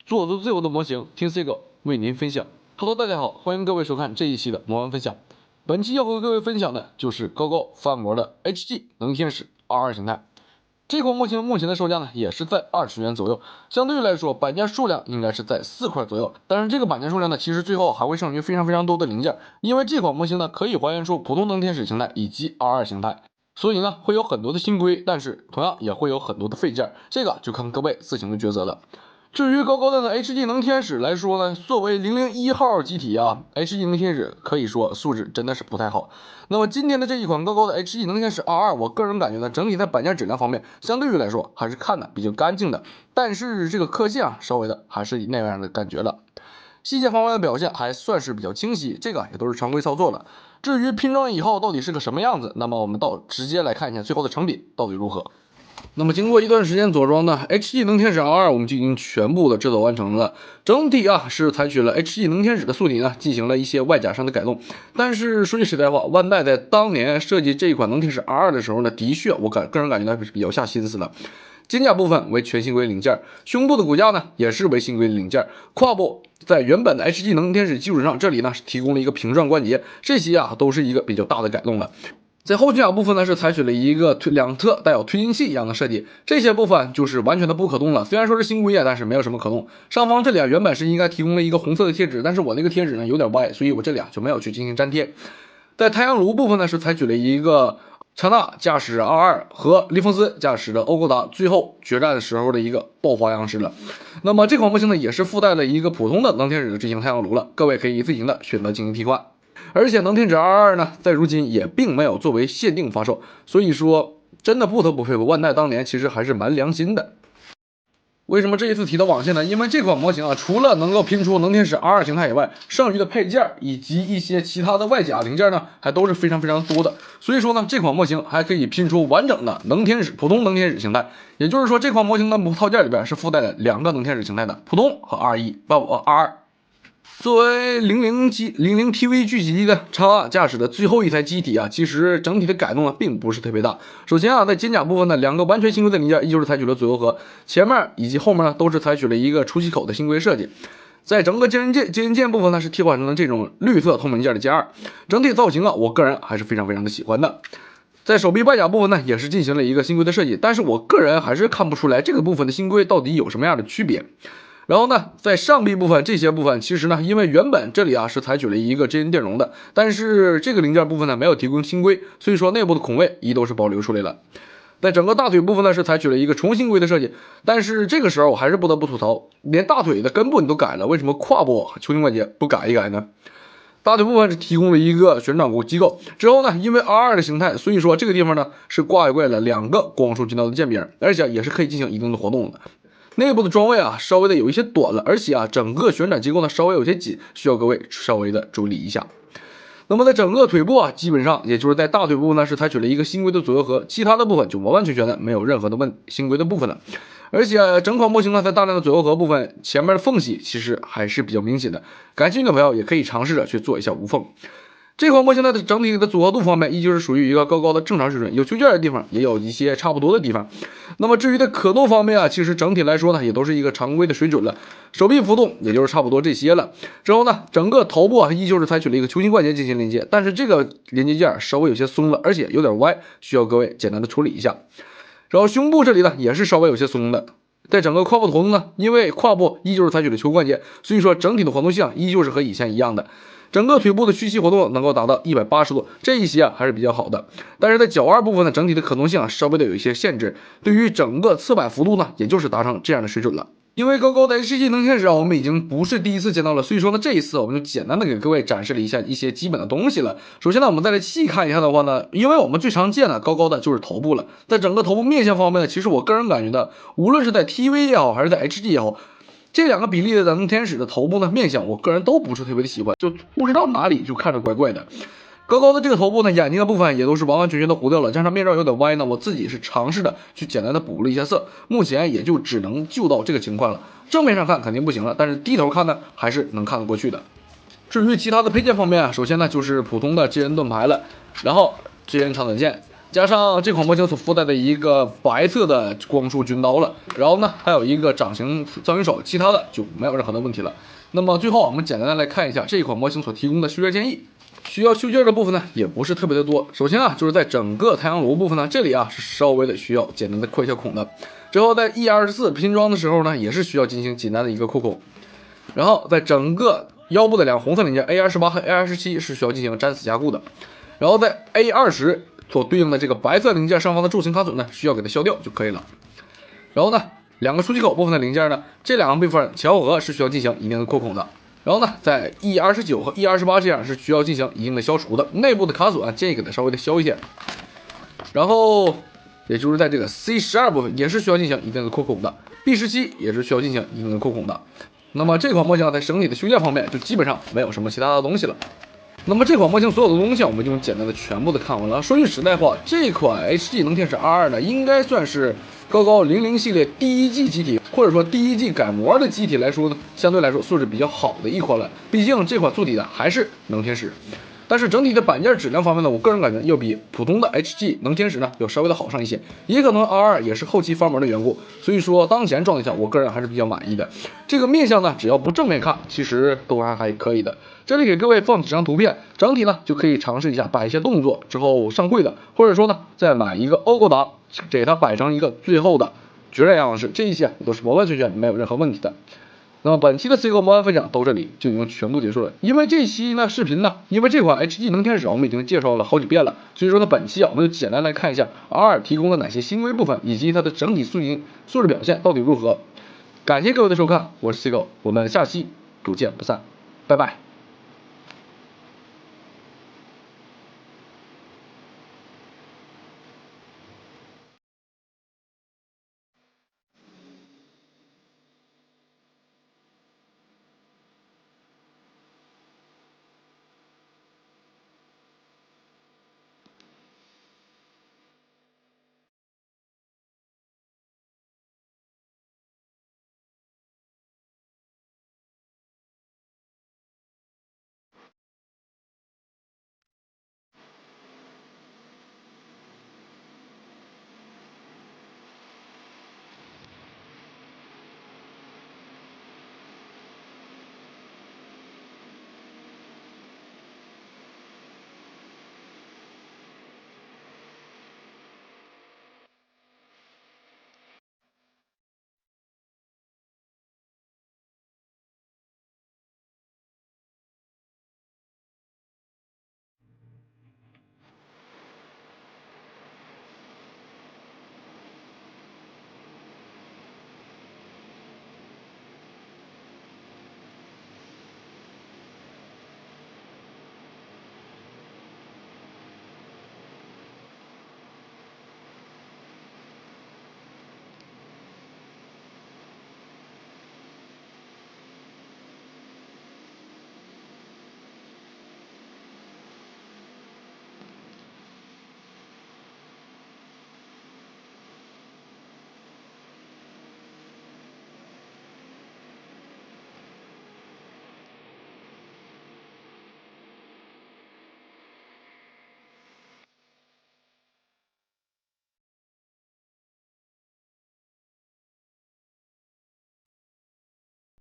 做的最后的模型，听 C 狗为您分享。Hello， 大家好，欢迎各位收看这一期的魔王分享。本期要和各位分享的就是高高发模的 HG 能天使22形态。这款模型目前的售价呢，也是在20元左右，相对于来说，板件数量应该是在4块左右。但是这个板件数量呢，其实最后还会剩余非常多的零件，因为这款模型呢，可以还原出普通能天使形态以及22形态。所以呢，会有很多的新规，但是同样也会有很多的废件，这个就看各位自行的抉择了。至于高高的 HG 能天使来说呢，作为001号机体啊 ，HG 能天使可以说素质真的是不太好。那么今天的这一款高高的 HG 能天使22，我个人感觉呢，整体在板件质量方面，相对于来说还是看的比较干净的，但是这个刻线啊，稍微的还是那样的感觉了。细节方面的表现还算是比较清晰，这个也都是常规操作了。至于拼装以后到底是个什么样子，那么我们直接来看一下最后的成品到底如何。那么经过一段时间组装呢 ，HG 能天使 R2 我们就已经全部的制作完成了。整体啊是采取了 HG 能天使的素体呢，进行了一些外甲上的改动。但是说句实在话，万代在当年设计这一款能天使 R2 的时候呢，的确我个人感觉呢是比较下心思的。肩架部分为全新规零件，胸部的骨架呢也是为新规零件，胯部在原本的 HG 能天使基础上，这里呢是提供了一个平转关节，这些啊都是一个比较大的改动了。在后肩架部分呢，是采取了一个两侧带有推进器一样的设计，这些部分就是完全的不可动了。虽然说是新规啊，但是没有什么可动。上方这里啊，原本是应该提供了一个红色的贴纸，但是我那个贴纸呢有点歪，所以我这里啊就没有去进行粘贴。在太阳炉部分呢，是采取了一个强纳驾驶22和利弗斯驾驶的欧勾达最后决战的时候的一个爆发样式了。那么这款模型呢，也是附带了一个普通的能天使的执行太阳炉了，各位可以自行的选择进行替换。而且能天使22呢，在如今也并没有作为限定发售，所以说真的不得不佩服万代当年其实还是蛮良心的。为什么这一次提到网线呢？因为这款模型啊，除了能够拼出能天使 R2 形态以外，剩余的配件以及一些其他的外甲零件呢，还都是非常多的。所以说呢，这款模型还可以拼出完整的能天使普通能天使形态。也就是说，这款模型的套件里边是附带了2个能天使形态的，普通和 R2。作为00TV 聚集的XA驾驶的最后一台机体啊，其实整体的改动并不是特别大。首先啊，在肩甲部分呢，2个完全新规的零件依旧是采取了左右合，前面以及后面呢都是采取了一个出气口的新规设计。在整个接人件部分呢，是替换成了这种绿色透明件的歼2，整体造型啊，我个人还是非常的喜欢的。在手臂外甲部分呢，也是进行了一个新规的设计，但是我个人还是看不出来这个部分的新规到底有什么样的区别。然后呢，在上臂部分这些部分，其实呢，因为原本这里啊是采取了一个真人电容的，但是这个零件部分呢没有提供新规，所以说内部的孔位都是保留出来了。在整个大腿部分呢是采取了一个重新规的设计，但是这个时候我还是不得不吐槽，连大腿的根部你都改了，为什么胯部球形关节不改一改呢？大腿部分是提供了一个旋转机构，之后呢，因为 R2 的形态，所以说这个地方呢是挂了2个光束筋道的剑柄，而且也是可以进行一定的活动的。内部的装位啊，稍微的有一些短了，而且啊，整个旋转结构呢稍微有些紧，需要各位稍微的注意一下。那么在整个腿部啊，基本上也就是在大腿部呢是采取了一个新规的左右合，其他的部分就完全的没有任何的新规的部分了。而且整款模型呢，在大量的左右合部分前面的缝隙其实还是比较明显的，感兴趣的朋友也可以尝试着去做一下无缝。这款模型的整体的组合度方面，依旧是属于一个高的正常水准，有缺件的地方，也有一些差不多的地方。那么至于的可动方面啊，其实整体来说呢，也都是一个常规的水准了。手臂浮动也就是差不多这些了。之后呢，整个头部啊，依旧是采取了一个球形关节进行连接，但是这个连接件稍微有些松了，而且有点歪，需要各位简单的处理一下。然后胸部这里呢，也是稍微有些松的。在整个胯部的活动呢，因为胯部依旧是采取了球关节，所以说整体的活动性依旧是和以前一样的。整个腿部的屈膝活动能够达到180度，这一些啊还是比较好的。但是在脚腕部分呢，整体的可动性啊稍微的有一些限制，对于整个侧摆幅度呢，也就是达成这样的水准了。因为高的 HG 能天使啊，我们已经不是第一次见到了，所以说呢，这一次我们就简单的给各位展示了一下一些基本的东西了。首先呢，我们再来细看一下的话呢，因为我们最常见的高的就是头部了，在整个头部面向方面呢，其实我个人感觉到，无论是在 TV 也好，还是在 HG 也好，这2个比例的能天使的头部呢面相，我个人都不是特别的喜欢，就不知道哪里就看着怪怪的。高的这个头部呢，眼睛的部分也都是完全的糊掉了，加上面罩有点歪呢，我自己是尝试的去简单的补了一下色，目前也就只能救到这个情况了。正面上看肯定不行了，但是低头看呢还是能看得过去的。至于其他的配件方面啊，首先呢就是普通的支援盾牌了，然后支援长短剑。加上这款模型所附带的一个白色的光束军刀了，然后呢还有一个掌形藏云手，其他的就没有任何的问题了。那么最后我们简单的来看一下这一款模型所提供的修件建议。需要修件的部分呢也不是特别的多，首先啊就是在整个太阳炉部分呢，这里啊是稍微的需要简单的扩一下孔的。之后在 E24 拼装的时候呢，也是需要进行简单的一个扩孔。然后在整个腰部的两个红色零件 A28 和 A27 是需要进行粘死加固的。然后在 A20 所对应的这个白色零件上方的柱形卡榫呢，需要给它削掉就可以了。然后呢，两个出气口部分的零件呢，这两个部分前后额是需要进行一定的扩孔的。然后呢，在 E29 和 E28 这样是需要进行一定的消除的。内部的卡榫啊，建议给它稍微的削一些。然后也就是在这个 C12 部分也是需要进行一定的扩孔的。B17 也是需要进行一定的扩孔的。那么这款模型在整体的修建方面就基本上没有什么其他的东西了。那么这款模型所有的东西我们就简单的全部的看完了。说句实在话，这款 HG 能天使 R2 呢，应该算是高高00系列第一季机体，或者说第一季改模的机体来说呢，相对来说素质比较好的一款了。毕竟这款做底的还是能天使，但是整体的板件质量方面呢，我个人感觉要比普通的 HG 能天使呢要稍微的好上一些。也可能 R2 也是后期翻模的缘故，所以说当前状态下，我个人还是比较满意的。这个面相呢，只要不正面看，其实都还可以的。这里给各位放几张图片，整体呢就可以尝试一下摆一些动作之后上柜的，或者说呢再买一个欧勾达，给它摆成一个最后的决战样式，这一些都是模板推荐，没有任何问题的。那么本期的 CGO 模板分享到这里就已经全部结束了。因为这期呢视频呢，因为这款 HG 能天使我们已经介绍了好几遍了，所以说呢本期啊我们就简单来看一下 R2 提供的哪些新规部分，以及它的整体素质表现到底如何。感谢各位的收看，我是 CGO，我们下期不见不散，拜拜。